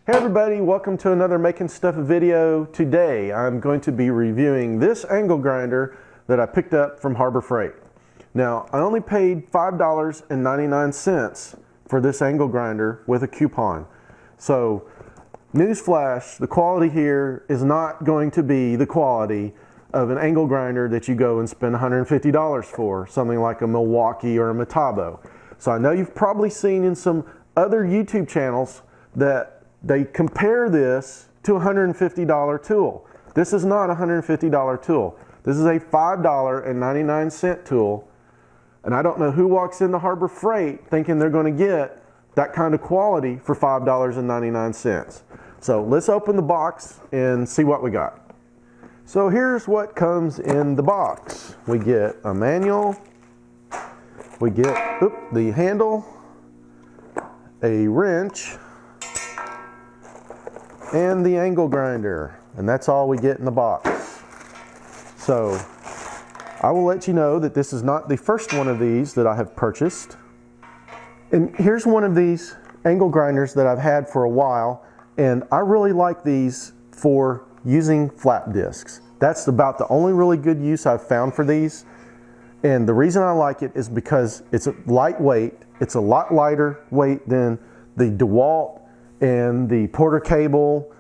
Hey everybody, welcome to another Making Stuff video. Today I'm going to be reviewing this angle grinder that I picked up from Harbor Freight. Now I only paid $5.99 for this angle grinder with a coupon. So newsflash, the quality here is not going to be the quality of an angle grinder that you go and spend $150 for, something like a Milwaukee or a Metabo. So I know you've probably seen in some other YouTube channels that they compare this to a $150 tool. This is not a $150 tool. This is a $5.99 tool. And I don't know who walks into Harbor Freight thinking they're going to get that kind of quality for $5.99. So let's open the box and see what we got. So here's what comes in the box. We get a manual. We get the handle, a wrench, and the angle grinder, and that's all we get in the box. So I will let you know that this is not the first one of these that I have purchased. And here's one of these angle grinders that I've had for a while, and I really like these for using flap discs. That's about the only really good use I've found for these. And the reason I like it is because it's lightweight. It's a lot lighter weight than the DeWalt and the Porter cable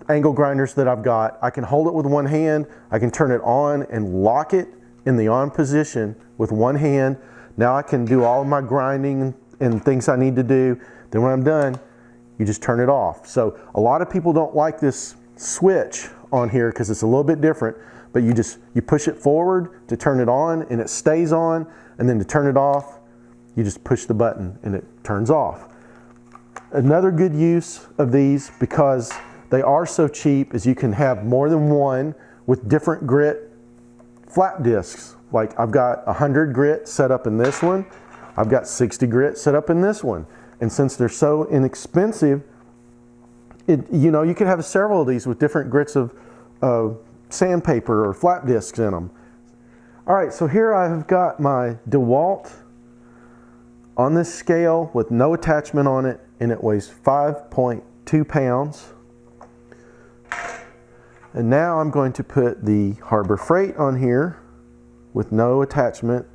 angle grinders that I've got. I can hold it with one hand. I can turn it on and lock it in the on position with one hand. Now I can do all of my grinding and things I need to do. Then when I'm done, you just turn it off. So a lot of people don't like this switch on here because it's a little bit different, but you push it forward to turn it on and it stays on, and then to turn it off, you just push the button and it turns off. Another good use of these, because they are so cheap, is you can have more than one with different grit flap discs. Like I've got 100 grit set up in this one. I've got 60 grit set up in this one. And since they're so inexpensive, you could have several of these with different grits of sandpaper or flap discs in them. All right, so here I've got my DeWalt on this scale with no attachment on it, and it weighs 5.2 pounds. And now I'm going to put the Harbor Freight on here with no attachment,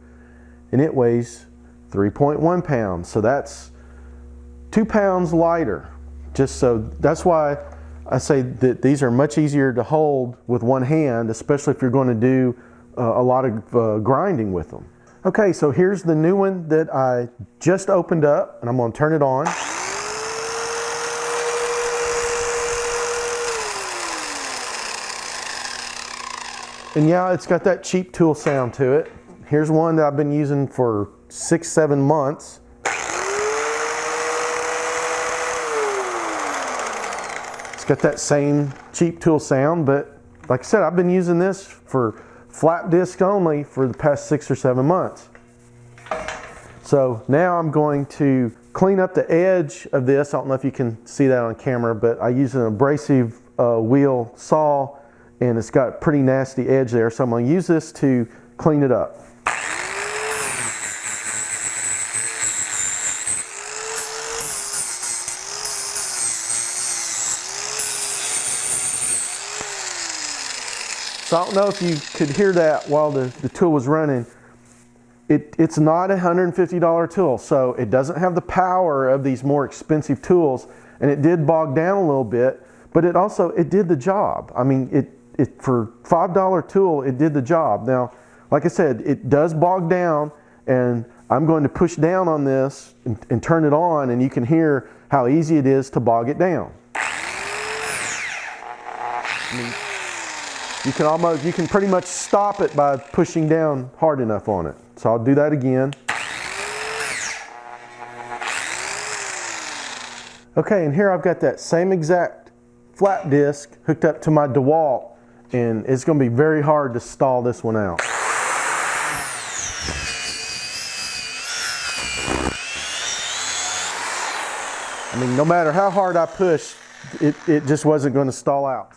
and it weighs 3.1 pounds. So that's 2 pounds lighter. That's why I say that these are much easier to hold with one hand, especially if you're going to do a lot of grinding with them. Okay, so here's the new one that I just opened up, and I'm going to turn it on. And yeah, it's got that cheap tool sound to it. Here's one that I've been using for 6-7 months. It's got that same cheap tool sound, but like I said, I've been using this for flap disc only for the past 6 or 7 months. So now I'm going to clean up the edge of this. I don't know if you can see that on camera, but I use an abrasive wheel saw, and it's got a pretty nasty edge there. So I'm going to use this to clean it up. So I don't know if you could hear that while the tool was running. It's not a $150 tool, so it doesn't have the power of these more expensive tools, and it did bog down a little bit, but it did the job. I mean, for a $5 tool, it did the job. Now, like I said, it does bog down, and I'm going to push down on this and turn it on, and you can hear how easy it is to bog it down. I mean, you can pretty much stop it by pushing down hard enough on it. So I'll do that again. Okay, and here I've got that same exact flap disc hooked up to my DeWalt, and it's going to be very hard to stall this one out. I mean, no matter how hard I push, it just wasn't going to stall out.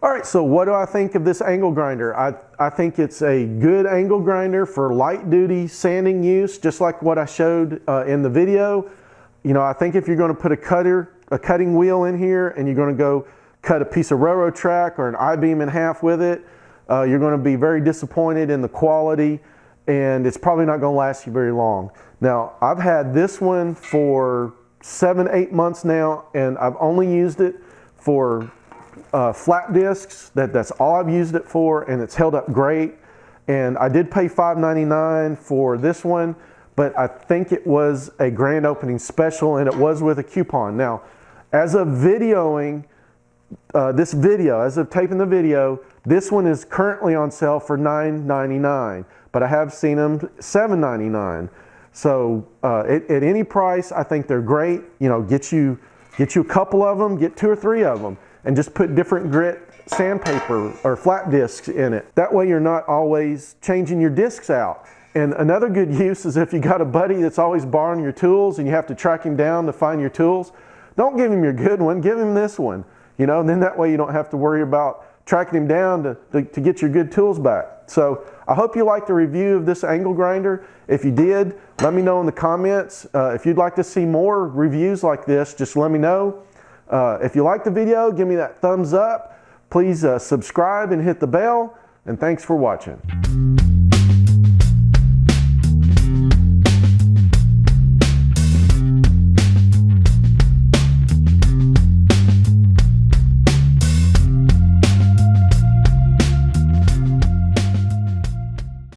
All right, so what do I think of this angle grinder? I think it's a good angle grinder for light duty sanding use, just like what I showed in the video. You know, I think if you're going to put a cutter a cutting wheel in here and you're going to go cut a piece of railroad track or an I-beam in half with it, you're going to be very disappointed in the quality, and it's probably not going to last you very long. Now, I've had this one for 7-8 months now, and I've only used it for flat discs. That's all I've used it for, and it's held up great. And I did pay $5.99 for this one, but I think it was a grand opening special, and it was with a coupon. Now, as of videoing this video, as of taping the video, this one is currently on sale for $9.99, but I have seen them $7.99. So at any price, I think they're great. You know, get you a couple of them, get 2 or 3 of them, and just put different grit sandpaper or flat discs in it. That way you're not always changing your discs out. And another good use is if you got a buddy that's always borrowing your tools and you have to track him down to find your tools, don't give him your good one, give him this one. You know, and then that way you don't have to worry about tracking him down to get your good tools back. So I hope you liked the review of this angle grinder. If you did, let me know in the comments. If you'd like to see more reviews like this, just let me know. If you like the video, give me that thumbs up. Please subscribe and hit the bell, and thanks for watching.